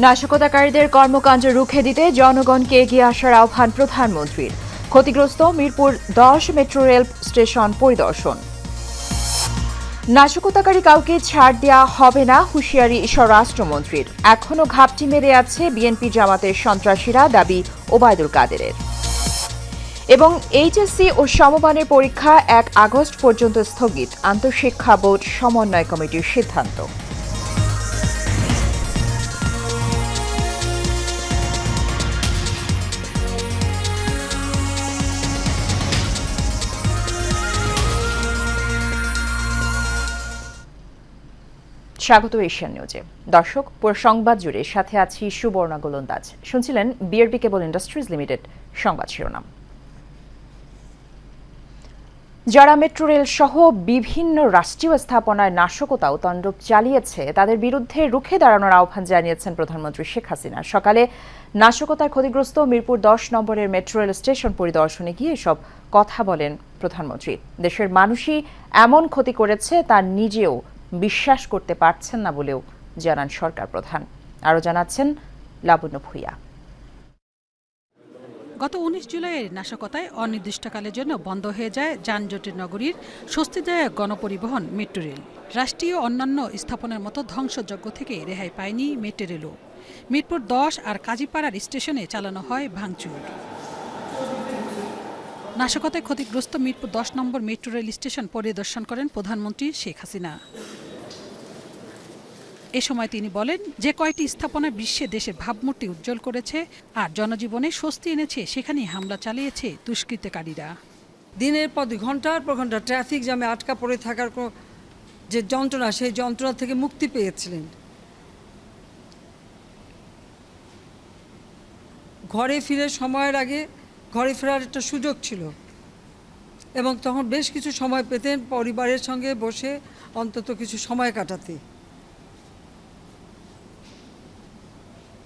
নাশকতাকারীদের কর্মকাণ্ড রুখে দিতে জনগণকে এগিয়ে আসার আহ্বান প্রধানমন্ত্রীর। ক্ষতিগ্রস্ত মিরপুর 10 মেট্রো রেল স্টেশন পরিদর্শন। নাশকতাকারী কাউকে ছাড় দেওয়া হবে না, হুঁশিয়ারি স্বরাষ্ট্রমন্ত্রীর। এখনও ঘাপটি মেরে আছে বিএনপি জামাতের সন্ত্রাসীরা, দাবি ওবায়দুল কাদেরের। এবং এইচএসসি ও সমমানের পরীক্ষা 1 আগস্ট পর্যন্ত স্থগিত, আন্তঃশিক্ষা বোর্ড সমন্বয় কমিটির সিদ্ধান্ত। স্বাগত এশিয়ান নিউজে। দর্শক, পুরো সংবাদ জুড়ে সাথে আছি সুবর্ণা গোলন্দাজ। শুনছিলেন বিআরবি কেবল ইন্ডাস্ট্রিজ লিমিটেড সংবাদ শিরোনাম। যারা মেট্রো রেল সহ বিভিন্ন রাষ্ট্রীয় স্থাপনায় নাশকতা ও তাণ্ডব চালিয়েছে তাদের বিরুদ্ধে রুখে দাঁড়ানোর আহ্বান জানিয়েছেন প্রধানমন্ত্রী শেখ হাসিনা। সকালে নাশকতায় ক্ষতিগ্রস্ত মিরপুর 10 নম্বরের মেট্রো রেল স্টেশন পরিদর্শনে গিয়ে এসব কথা বলেন প্রধানমন্ত্রী। দেশের মানুষই এমন ক্ষতি করেছে তা নিজেও বিশ্বাস করতে পারছেন না বলেও জানান সরকার প্রধান। আরও জানাচ্ছেন লাবণ্য ভূঁইয়া। গত 19 জুলাইয়ের নাশকতায় অনির্দিষ্টকালের জন্য বন্ধ হয়ে যায় যানজটের নগরীর স্বস্তিদায়ক গণপরিবহন মেট্রো রেল। রাষ্ট্রীয় অন্যান্য স্থাপনার মতো ধ্বংসযজ্ঞ থেকে রেহাই পায়নি মেট্রো রেলও। মিরপুর 10 আর কাজীপাড়ার স্টেশনে চালানো হয় ভাঙচুর। নাশকতায় ক্ষতিগ্রস্ত মিরপুর 10 নম্বর মেট্রো রেল স্টেশন পরিদর্শন করেন প্রধানমন্ত্রী শেখ হাসিনা। এ সময় তিনি বলেন, যে কয়টি স্থাপনা বিশ্বে দেশের ভাবমূর্তি উজ্জ্বল করেছে আর জনজীবনে স্বস্তি এনেছে, সেখানেই হামলা চালিয়েছে দুষ্কৃতকারীরা। দিনের পর ঘন্টার পর ঘন্টা ট্রাফিক জ্যামে আটকা পড়ে থাকার যে যন্ত্রণা, সেই যন্ত্রণা থেকে মুক্তি পেয়েছিলেন। ঘরে ফিরে সময়ের আগে ঘরে ফেরার একটা সুযোগ ছিল এবং তখন বেশ কিছু সময় পেতেন পরিবারের সঙ্গে বসে অন্তত কিছু সময় কাটাতে।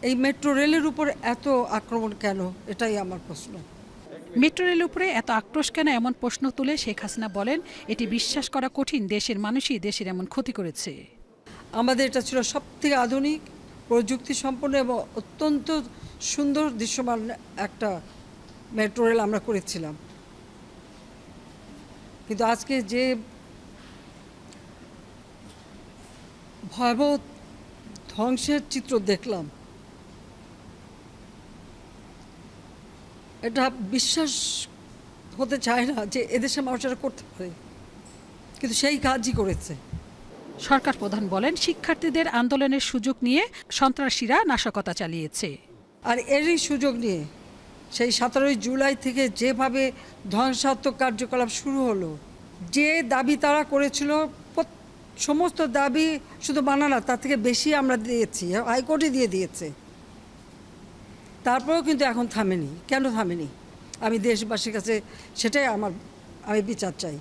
এই মেট্রো রেলের উপর এত আক্রমণ কেন, এটাই আমার প্রশ্ন। মেট্রো রেলের উপরে এত আক্রোশ কেন, এমন প্রশ্ন তুলে শেখ হাসিনা বলেন, এটি বিশ্বাস করা কঠিন, দেশের মানুষই দেশের এমন ক্ষতি করেছে। আমাদের এটা ছিল সবথেকে আধুনিক, প্রযুক্তি সম্পন্ন এবং অত্যন্ত সুন্দর দৃশ্যমান একটা মেট্রো রেল আমরা করেছিলাম। কিন্তু আজকে যে ভয়াবহ ধ্বংসের চিত্র দেখলাম, এটা বিশ্বাস হতে চায় না যে এদেশের মানুষেরা করতে পারে, কিন্তু সেই কাজই করেছে। সরকার প্রধান বলেন, শিক্ষার্থীদের আন্দোলনের সুযোগ নিয়ে সন্ত্রাসীরা নাশকতা চালিয়েছে। আর এরই সুযোগ নিয়ে সেই 17 জুলাই থেকে যেভাবে ধ্বংসাত্মক কার্যকলাপ শুরু হলো, যে দাবি তারা করেছিল সমস্ত দাবি শুধু মানা না, তার থেকে বেশি আমরা দিয়েছি, হাইকোর্টে দিয়ে দিয়েছে। তারপরেও কিন্তু এখন থামেনি। কেন থামেনি? আমি দেশবাসীর কাছে সেটাই আমি বিচার চাই।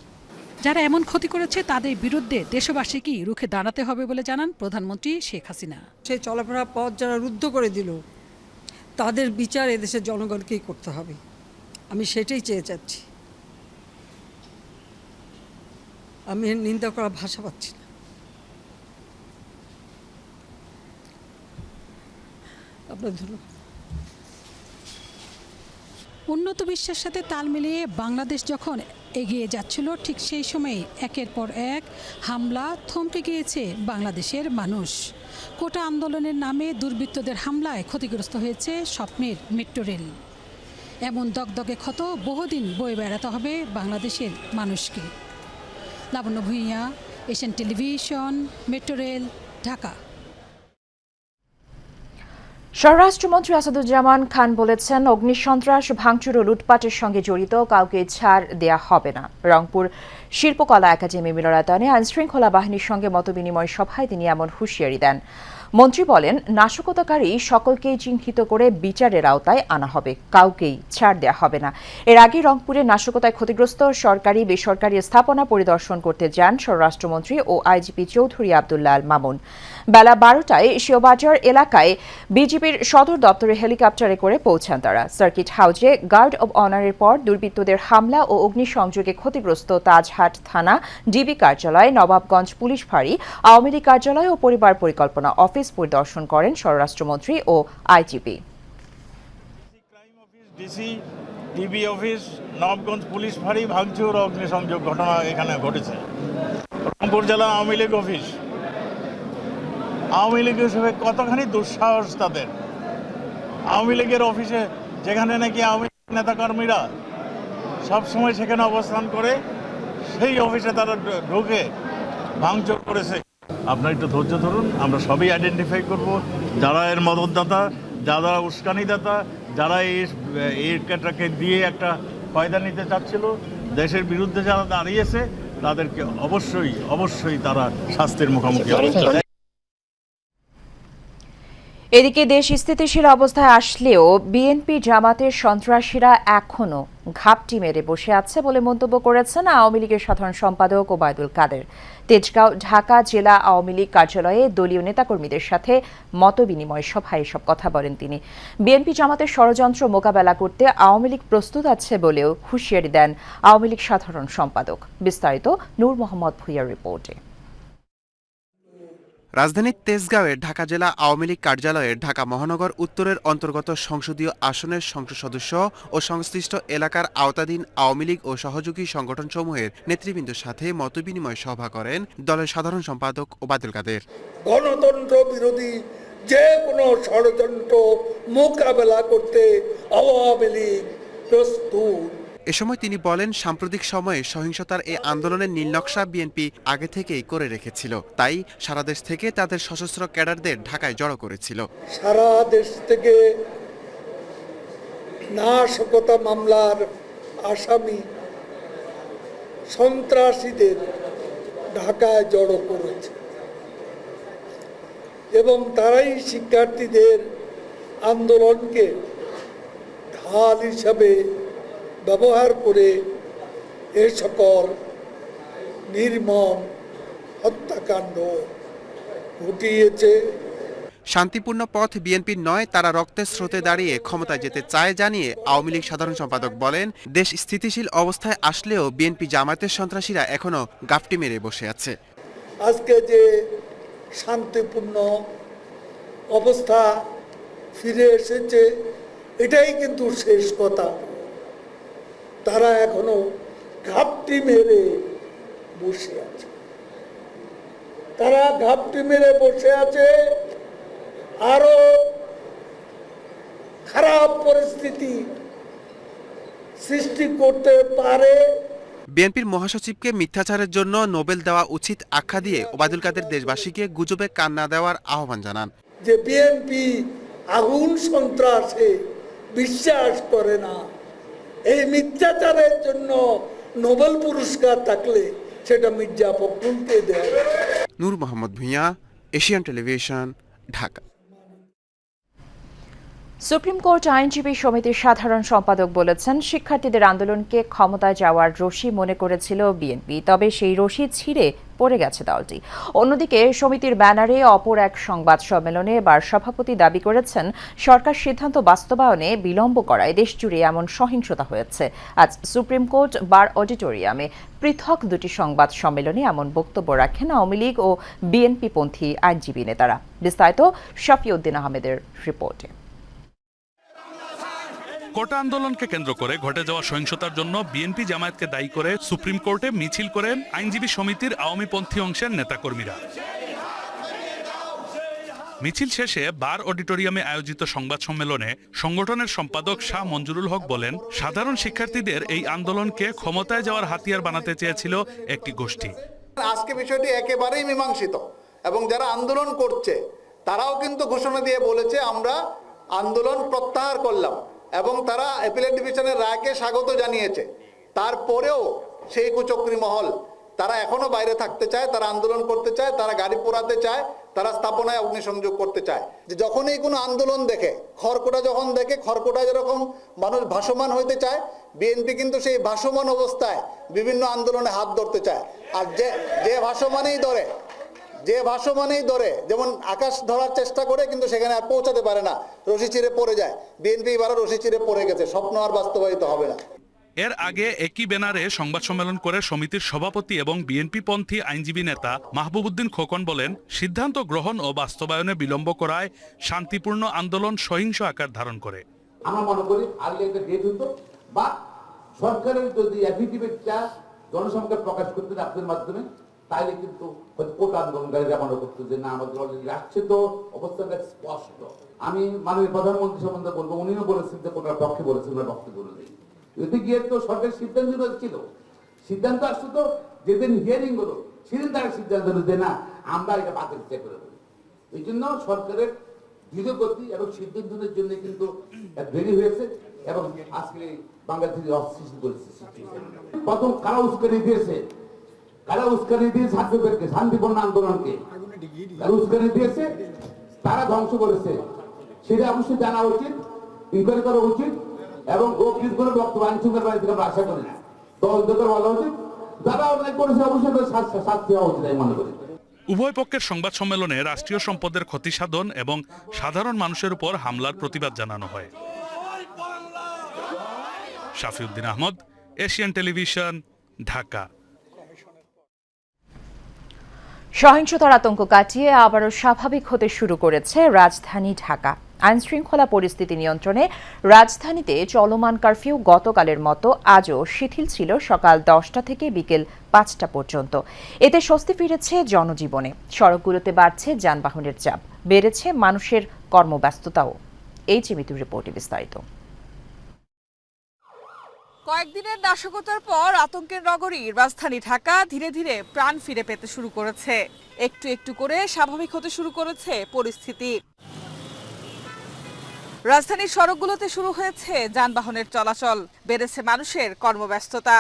যারা এমন ক্ষতি করেছে তাদের বিরুদ্ধে দেশবাসীকেই রুখে দাঁড়াতে হবে বলে জানান প্রধানমন্ত্রী শেখ হাসিনা। সেই চলাফেরার পথ যারা রুদ্ধ করে দিল, তাদের বিচার এদেশের জনগণকেই করতে হবে। আমি সেটাই চেয়ে যাচ্ছি। আমি এর নিন্দা করার ভাষা পাচ্ছি না। আপনার ধন্যবাদ। উন্নত বিশ্বের সাথে তাল মিলিয়ে বাংলাদেশ যখন এগিয়ে যাচ্ছিল, ঠিক সেই সময় একের পর এক হামলা থমকে গিয়েছে বাংলাদেশের মানুষ। কোটা আন্দোলনের নামে দুর্বৃত্তদের হামলায় ক্ষতিগ্রস্ত হয়েছে স্বপ্নের মেট্রো রেল। এমন দগদগে ক্ষত বহুদিন বয়ে বেড়াতে হবে বাংলাদেশের মানুষকে। Labonno Bhuiyan, Asian television, metro rail, Dhaka. স্বরাষ্ট্রমন্ত্রী আসাদুজ্জামান খান বলেছেন, অগ্নিসন্ত্রাস, ভাঙচুর ও লুটপাটের সঙ্গে জড়িত কাউকে ছাড় দেয়া হবে না। রংপুর শিল্পকলা একাডেমি মিলনায়তনে আইনশৃঙ্খলা বাহিনীর সঙ্গে মতবিনিময় সভায় তিনি এমন হুঁশিয়ারি দেন। মন্ত্রী বলেন, নাশকতাকারী সকলকেই চিহ্নিত করে বিচারের আওতায় আনা হবে, কাউকেই ছাড় দেয়া হবে না। এর আগে রংপুরে নাশকতায় ক্ষতিগ্রস্ত সরকারি বেসরকারি স্থাপনা পরিদর্শন করতে যান স্বরাষ্ট্রমন্ত্রী ও আইজিপি চৌধুরী আবদুল্লাহ আল মামুন। বেলা 12টায় শিওবাজার এলাকায় বিজিবি বিএনপির সদর দপ্তরে হেলিকপ্টারে করে পৌঁছান তারা। সার্কিট হাউজে গার্ড অব অনারের পর দুর্বৃত্তদের হামলা ও অগ্নিসংযোগে ক্ষতিগ্রস্ত তাজহাট থানা, ডিবি কার্যালয়, নবাবগঞ্জ পুলিশ ফাঁড়ি, আওয়ামী লীগ কার্যালয় ও পরিবার পরিকল্পনা অফিস পরিদর্শন করেন স্বরাষ্ট্রমন্ত্রী ও IGP. DC, DB office, Nawabganj police ফাঁড়ি ভাঙচুর ও অগ্নিসংযোগ ঘটনা এখানে ঘটেছে। রংপুর জেলা আওয়ামী লীগ অফিস, আওয়ামী লীগ হিসেবে কতখানি দুঃসাহস তাদের। আওয়ামী লীগের অফিসে যেখানে নাকি আওয়ামী লীগ নেতাকর্মীরা সবসময় সেখানে অবস্থান করে, সেই অফিসে তারা ঢুকে ভাঙচুর করেছে। আপনারা একটু ধৈর্য ধরুন, আমরা সবই আইডেন্টিফাই করব, যারা এর মদতদাতা, যারা উস্কানিদাতা, যারা এইটাকে দিয়ে একটা ফায়দা নিতে চাচ্ছিল, দেশের বিরুদ্ধে যারা দাঁড়িয়েছে, তাদেরকে অবশ্যই তারা শাস্তির মুখোমুখি হবে। এদিকে দেশ স্থিতিশীল অবস্থায় আসলেও বিএনপি জামাতের সন্ত্রাসীরা এখনও ঘাপটি মেরে বসে আছে বলে মন্তব্য করেছেন আওয়ামী লীগের সাধারণ সম্পাদক ওবায়দুল কাদের। তেজগাঁও ঢাকা জেলা আওয়ামী লীগ কার্যালয়ে দলীয় নেতাকর্মীদের সাথে মতবিনিময় সভায় এসব কথা বলেন তিনি। বিএনপি জামাতের ষড়যন্ত্র মোকাবেলা করতে আওয়ামী লীগ প্রস্তুত আছে বলেও হুঁশিয়ারি দেন আওয়ামী লীগ সাধারণ সম্পাদক। বিস্তারিত নূর মোহাম্মদ ভূঁইয়ার রিপোর্টে। রাজধানীর তেজগাঁওয়ের ঢাকা জেলা আওয়ামী লীগ কার্যালয়ের ঢাকা মহানগর উত্তরের অন্তর্গত সংসদীয় আসনের সংসদ সদস্য ও সংশ্লিষ্ট এলাকার আওতাধীন আওয়ামী লীগ ও সহযোগী সংগঠনসমূহের নেতৃবৃন্দের সাথে মতবিনিময় সভা করেন দলের সাধারণ সম্পাদক ওবায়দুল কাদের। গণতন্ত্র বিরোধী যে কোনো ষড়যন্ত্র মোকাবেলা করতে আওয়ামী লীগ প্রস্তুত। এ সময় তিনি বলেন, সাম্প্রতিক সময়ে সহিংসতার এই আন্দোলনের নীলনকশা বিএনপি আগে থেকেই করে রেখেছিল, তাই সারা দেশ থেকে তাদের সশস্ত্র ক্যাডারদের ঢাকায় জড়ো করেছিল। সারা দেশ থেকে নাশকতা মামলার আসামি সন্ত্রাসীদের ঢাকায় জড়ো করেছে এবং তারাই শিক্ষার্থীদের আন্দোলনকে ঢাল হিসাবে ব্যবহার করে এ সকল নির্মম হত্যাকাণ্ড ঘটিয়েছে। শান্তিপূর্ণ পথ বিএনপির নয়, তারা রক্তের স্রোতে দাঁড়িয়ে ক্ষমতায় যেতে চায় জানিয়ে আওয়ামী লীগ সাধারণ সম্পাদক বলেন, দেশ স্থিতিশীল অবস্থায় আসলেও বিএনপি জামায়াতের সন্ত্রাসীরা এখনো গাফটি মেরে বসে আছে। আজকে যে শান্তিপূর্ণ অবস্থা ফিরে এসেছে, এটাই কিন্তু শেষ কথা। তারা এখনো ঘাপটি মেরে বসে আছে, তারা ঘাপটি মেরে বসে আছে, আরো খারাপ পরিস্থিতি সৃষ্টি করতে পারে। বিএনপির মহাসচিবকে মিথ্যাচারের জন্য নোবেল দেওয়া উচিত আখ্যা দিয়ে ওবায়দুল কাদের দেশবাসীকে গুজবে কান না দেওয়ার আহ্বান জানান। যে বিএনপি আগুন সন্ত্রাসে বিশ্বাস করে না, এই মিথ্যাচারের জন্য নোবেল পুরস্কার থাকলে সেটা মির্জা ফখরুলকে দেওয়া। Nur Mohammad Bhuiyan, Asian television, Dhaka. Supreme court আইনজীবী সমিতির সাধারণ সম্পাদক বলেছেন, শিক্ষার্থীদের আন্দোলনকে ক্ষমতায় যাওয়ার রশি মনে করেছিল বিএনপি, তবে সেই রশি ছিঁড়ে পড়ে গেছে দলটি। অন্যদিকে সমিতির ব্যানারে অপর এক সংবাদ সম্মেলনে এবার সভাপতি দাবি করেছেন, সরকার সিদ্ধান্ত বাস্তবায়নে বিলম্ব করায় দেশজুড়ে এমন সহিংসতা হয়েছে। আজ সুপ্রিম কোর্ট বার অডিটোরিয়ামে পৃথক দুটি সংবাদ সম্মেলনে এমন বক্তব্য রাখেন আওয়ামী লীগ ও বিএনপিপন্থী আইনজীবী নেতারা। বিস্তারিত শফিউদ্দিন আহমেদের রিপোর্টে। কোটা আন্দোলনকে কেন্দ্র করে ঘটে যাওয়া সহিংসতার জন্য বিএনপি জামায়াতকে দায়ী করে সুপ্রিম কোর্টে মিছিল করেন আইনজীবী সমিতির আওয়ামীপন্থী অংশের নেতাকর্মীরা। মিছিল শেষে বার অডিটোরিয়ামে আয়োজিত সংবাদ সম্মেলনে সংগঠনের সম্পাদক শাহ মঞ্জুরুল হক বলেন, সাধারণ শিক্ষার্থীদের এই আন্দোলনকে ক্ষমতায় যাওয়ার হাতিয়ার বানাতে চেয়েছিল একটি গোষ্ঠী। আজকে বিষয়টি একেবারেই মীমাংসিত এবং যারা আন্দোলন করছে তারাও কিন্তু ঘোষণা দিয়ে বলেছে, আমরা আন্দোলন প্রত্যাহার করলাম এবং তারা অ্যাপিলেট ডিভিশনের রায়কে স্বাগত জানিয়েছে। তারপরেও সেই কুচক্রী মহল তারা এখনো বাইরে থাকতে চায়, তারা আন্দোলন করতে চায়, তারা গাড়ি পোড়াতে চায়, তারা স্থাপনায় অগ্নিসংযোগ করতে চায়। যে যখনই কোনো আন্দোলন দেখে, খড়কুটা যখন দেখে, খড়কুটা যেরকম মানুষ ভাসমান হইতে চায়, বিএনপি কিন্তু সেই ভাসমান অবস্থায় বিভিন্ন আন্দোলনে হাত ধরতে চায়। আর যে ভাসমানেই ধরে, যে ভাসমানেই ধরে, যেমন আকাশ ধরার চেষ্টা করে কিন্তু সেখানে আর পৌঁছাতে পারে না, রশি চিরে পড়ে যায়। বিএনপি এবারও রশি চিরে পড়ে গেছে, স্বপ্ন আর বাস্তবায়িত হবে না। এর আগে একই ব্যানারে সংবাদ সম্মেলন করে সমিতির সভাপতি এবং বিএনপি পন্থী আইনজীবী নেতা মাহবুবউদ্দিন খোকন বলেন, সিদ্ধান্ত গ্রহণ ও বাস্তবায়নে বিলম্ব করায় শান্তিপূর্ণ আন্দোলন সহিংস আকার ধারণ করে। আমরা মনে করি আগে একটা ডেট হতো, বা সরকারের যদি অ্যাফিডেভিটটা জনসংখ্যা প্রকাশ করতে আপনাদের মাধ্যমে, তাহলে কিন্তু কোটা আন্দোলনকারীরা মনে করতো যে না, আমাদের অলরেডি রাখছে, তো অবস্থাটা স্পষ্ট। আমি মাননীয় প্রধানমন্ত্রী সম্বন্ধে বলবো, উনিও বলেছেন যে কোটার পক্ষে বলেছেন, ওনার বক্তব্য অনুযায়ী এতে গিয়ে তো সরকারের সিদ্ধান্ত ছিল, সিদ্ধান্ত আসছে তো যেদিন হিয়ারিং হলো সেদিন তারা সিদ্ধান্ত হলো যে না, আমরা এটা বাতিল করে দেবো। এই জন্য সরকারের ধীরগতি এবং সিদ্ধান্তের জন্য কিন্তু দেরি হয়েছে এবং আজকে বাংলাদেশের অস্থিতিশীল পরিস্থিতি। প্রথম কারা উস্কানি দিয়েছে, ছাত্রদেরকে, শান্তিপূর্ণ আন্দোলনকে কারা উস্কানি দিয়েছে, তারা ধ্বংস করেছে, সেটা অবশ্যই জানা উচিত, ইনকোয়ারি করা উচিত এবং ও কিছু করে বক্তব্য আইনশৃঙ্খলা বাহিনী আমরা আশা করি না, তদন্ত বলা উচিত, যারা অন্যায় করেছে অবশ্যই শাস্তি হওয়া উচিত আমি মনে করি। উভয় পক্ষের সংবাদ সম্মেলনে রাষ্ট্রীয় সম্পদের ক্ষতি সাধন এবং সাধারণ মানুষের উপর হামলার প্রতিবাদ জানানো হয়। শাফিউদ্দিন আহমদ, এশিয়ান টেলিভিশন, ঢাকা। সহিংসতার আতঙ্ক কাটিয়ে আবারও স্বাভাবিক হতে শুরু করেছে রাজধানী ঢাকা। আইনশৃঙ্খলা পরিস্থিতি নিয়ন্ত্রণে রাজধানীতে চলমান কারফিউ গতকালের মতো আজও শিথিল ছিল সকাল 10টা থেকে বিকেল 5টা পর্যন্ত। এতে স্বস্তি ফিরেছে জনজীবনে, সড়কগুলোতে বাড়ছে যানবাহনের চাপ, বেড়েছে মানুষের কর্মব্যস্ততাও। এই মিতুর রিপোর্টে বিস্তারিত। কয়েকদিনের নাশকতার পর আতঙ্কের নগরী রাজধানী ঢাকা ধীরে ধীরে প্রাণ ফিরে পেতে শুরু করেছে। একটু একটু করে স্বাভাবিক হতে শুরু করেছে পরিস্থিতি। রাজধানীর সড়কগুলোতে শুরু হয়েছে যানবাহনের চলাচল, বেড়েছে মানুষের কর্মব্যস্ততা।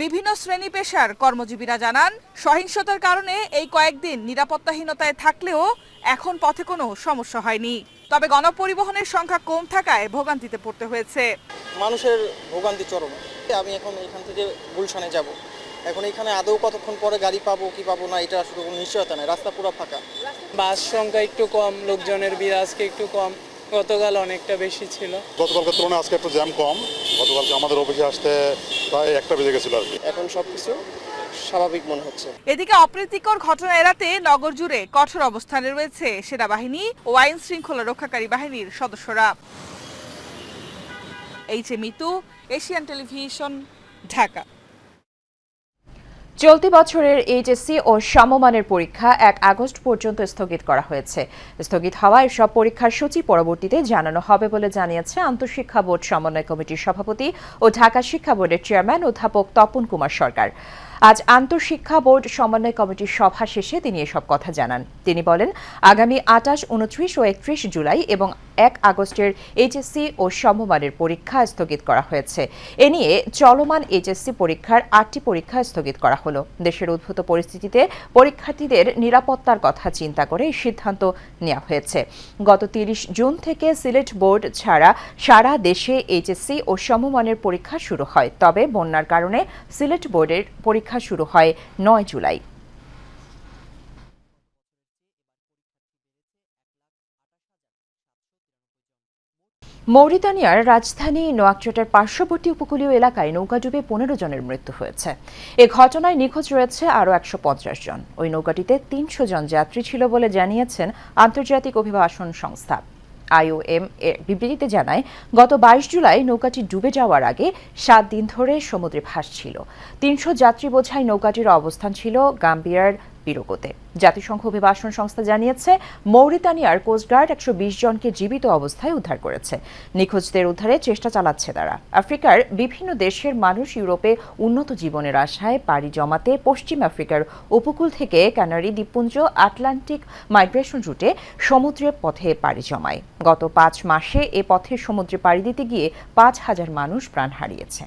বিভিন্ন শ্রেণী পেশার কর্মজীবীরা জানান, সহিংসতার কারণে এই কয়েকদিন নিরাপত্তাহীনতায় থাকলেও এখন পথে কোনো সমস্যা হয়নি। তবে গণপরিবহনের সংখ্যা কম থাকায় ভোগান্তিতে পড়তে হয়েছে। মানুষের ভোগান্তি চরম। আমি এখন এখান থেকে গুলশানে যাব, এখন এখানে আদৌ কতক্ষণ পরে গাড়ি পাবো কি পাবো না এটা আসলে কোনো নিশ্চয়তা নেই, রাস্তা পুরো ফাঁকা। বাস সংখ্যা একটু কম, লোকজনের ভিড় আজকে একটু কম, গতকাল অনেকটা বেশি ছিল। গতকালকে তুলনায় আজকে একটু জ্যাম কম, গতকালকে আমাদের অফিসে আসতে প্রায় 1টা বেজে গেছিল আর কি। এখন সবকিছু স্বাভাবিক মনে হচ্ছে। এদিকে অপ্রীতিকর ঘটনা এড়াতে নগর জুড়ে কঠোর অবস্থানে রয়েছে সেনাবাহিনী ও আইন শৃঙ্খলা রক্ষাকারী বাহিনীর সদস্যরা। Mitu, Asian television, Dhaka. চলতি বছরের এইচএসসি ও সমমানের পরীক্ষা 1 আগস্ট পর্যন্ত স্থগিত করা হয়েছে। স্থগিত হওয়া এসব পরীক্ষার সূচি পরবর্তীতে জানানো হবে বলে জানিয়েছে আন্তঃশিক্ষা বোর্ড সমন্বয় কমিটির সভাপতি ও ঢাকা শিক্ষা বোর্ডের চেয়ারম্যান অধ্যাপক তপন কুমার সরকার। আজ আন্তঃশিক্ষা বোর্ড সমন্বয় কমিটির সভা শেষে তিনি এসব কথা জানান। তিনি বলেন, আগামী 28, 29 ও 31 জুলাই এবং 1 আগস্টের এইচএসসি ও সমমানের পরীক্ষা স্থগিত করা হয়েছে। এ নিয়ে চলমান এইচএসসি পরীক্ষার 8টি পরীক্ষা স্থগিত করা হলো। দেশের উদ্ভূত পরিস্থিতিতে পরীক্ষার্থীদের নিরাপত্তার কথা চিন্তা করে এই সিদ্ধান্ত নেওয়া হয়েছে। গত 30 জুন থেকে সিলেট বোর্ড ছাড়া সারা দেশে এইচএসসি ও সমমানের পরীক্ষা শুরু হয়। তবে বন্যার কারণে সিলেট বোর্ডের পরীক্ষা শুরু হয় 9 জুলাই। মৌরিতানিয়ার রাজধানী নোয়াকচটের পার্শ্ববর্তী উপকূলীয় এলাকায় নৌকাডুবে 15 জনের মৃত্যু হয়েছে। এ ঘটনায় নিখোঁজ রয়েছে আরও 150 জন। ওই নৌকাটিতে 300 জন যাত্রী ছিল বলে জানিয়েছেন আন্তর্জাতিক অভিবাসন সংস্থা। IOM এর বিবৃতিতে জানায়, গত 22 জুলাই নৌকাটি ডুবে যাওয়ার আগে 7 দিন ধরে সমুদ্রে ভাসছিল। 300 যাত্রী বোঝাই নৌকাটির অবস্থান ছিল গাম্বিয়ার পিরোকোতে। জাতিসংঘ অভিবাসন সংস্থা জানিয়েছে, মৌরিতানিয়ার কোস্টগার্ড 120 জনকে জীবিত অবস্থায় উদ্ধার করেছে। নিখোঁজদের উদ্ধারে চেষ্টা চালাচ্ছে তারা। আফ্রিকার বিভিন্ন দেশের মানুষ ইউরোপে উন্নত জীবনের আশায় পাড়ি জমাতে পশ্চিম আফ্রিকার উপকূল থেকে ক্যানারি দ্বীপপুঞ্জ আটলান্টিক মাইগ্রেশন রুটে সমুদ্রের পথে পাড়ি জমায়। গত 5 মাসে এ পথে সমুদ্রে পাড়ি দিতে গিয়ে 5000 মানুষ প্রাণ হারিয়েছে।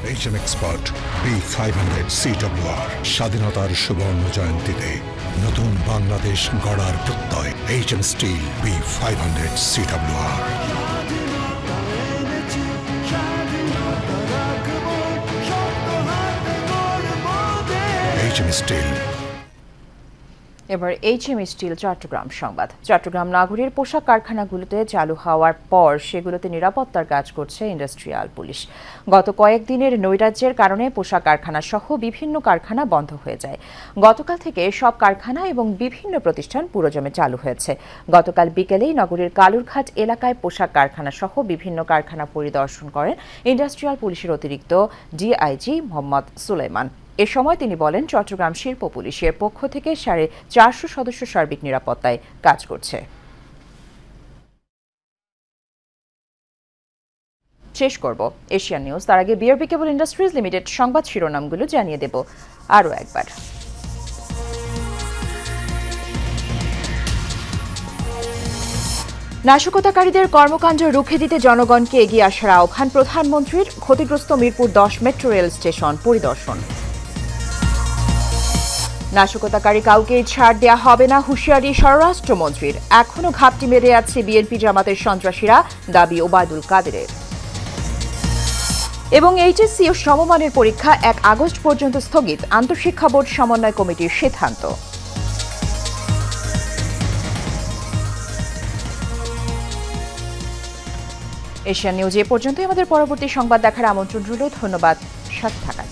HM Expert B500 CWR স্বাধীনতার সুবর্ণ জয়ন্তীতে নতুন বাংলাদেশ গড়ার প্রত্যয় HM Steel B500 CWR HM Steel। এবার HM স্টিল চট্টগ্রাম সংবাদ। চট্টগ্রাম নগরীর পোশাক কারখানাগুলোতে চালু হওয়ার পর সেগুলোতে নিরাপত্তার কাজ করছে ইন্ডাস্ট্রিয়াল পুলিশ। গত কয়েকদিনের নৈরাজ্যের কারণে পোশাক কারখানা সহ বিভিন্ন কারখানা বন্ধ হয়ে যায়। গতকাল থেকে সব কারখানা এবং বিভিন্ন প্রতিষ্ঠান পুরোজমে চালু হয়েছে। গতকাল বিকেলেই নগরীর কালুরঘাট এলাকায় পোশাক কারখানা সহ বিভিন্ন কারখানা পরিদর্শন করেন ইন্ডাস্ট্রিয়াল পুলিশের অতিরিক্ত ডিআইজি মোহাম্মদ সুলাইমান। এ সময় তিনি বলেন, চট্টগ্রাম শিল্প পুলিশের পক্ষ থেকে 450 সদস্য সার্বিক নিরাপত্তায় কাজ করছে। শেষ করব এশিয়ান নিউজ। তার আগে বিআরবি কেবল ইন্ডাস্ট্রিজ লিমিটেড সংবাদ শিরোনামগুলো জানিয়ে দেব আরও একবার। নাশকতাকারীদের কর্মকাণ্ড রুখে দিতে জনগণকে এগিয়ে আসার আহ্বান প্রধানমন্ত্রীর। ক্ষতিগ্রস্ত মিরপুর 10 মেট্রো রেল স্টেশন পরিদর্শন। নাশকতাকারী কাউকে ছাড় দেয়া হবে না, হুঁশিয়ারি স্বরাষ্ট্রমন্ত্রীর। এখনও ঘাপটি মেরে আছে বিএনপি জামাতের সন্ত্রাসীরা, দাবি ওবায়দুল কাদেরের। এবং এইচএসসি ও সমমানের পরীক্ষা 1 আগস্ট পর্যন্ত স্থগিত, আন্তঃশিক্ষা বোর্ড সমন্বয় কমিটির সিদ্ধান্ত। এশিয়ান নিউজ এ পর্যন্তই। আমাদের পরবর্তী সংবাদ দেখার আমন্ত্রণ রইল। ধন্যবাদ সাথে থাকার